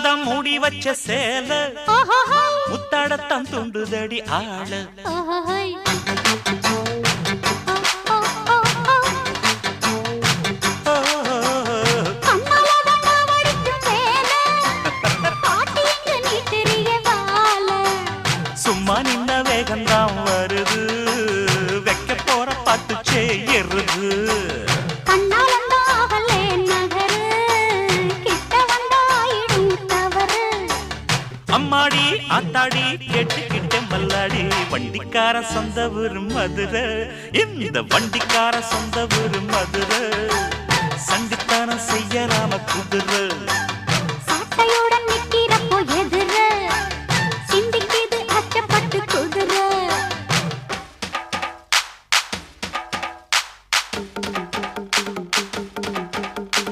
மன்மதம் மூடி வச்ச சேல முத்தாடத்தான் துண்டுதடி ஆள சும்மா நின்ன வேகந்தான் வருது வைக்க போற பாட்டு செய்யறது அம்மாடி ஆத்தாடி கேட்டுக்கிட்ட மல்லாடி வண்டிக்கார சொந்த ஊர் மதுரை இந்த வண்டிக்கார சொந்த ஊர் மதுரை சண்டித்தானம் செய்யறாம குதிரை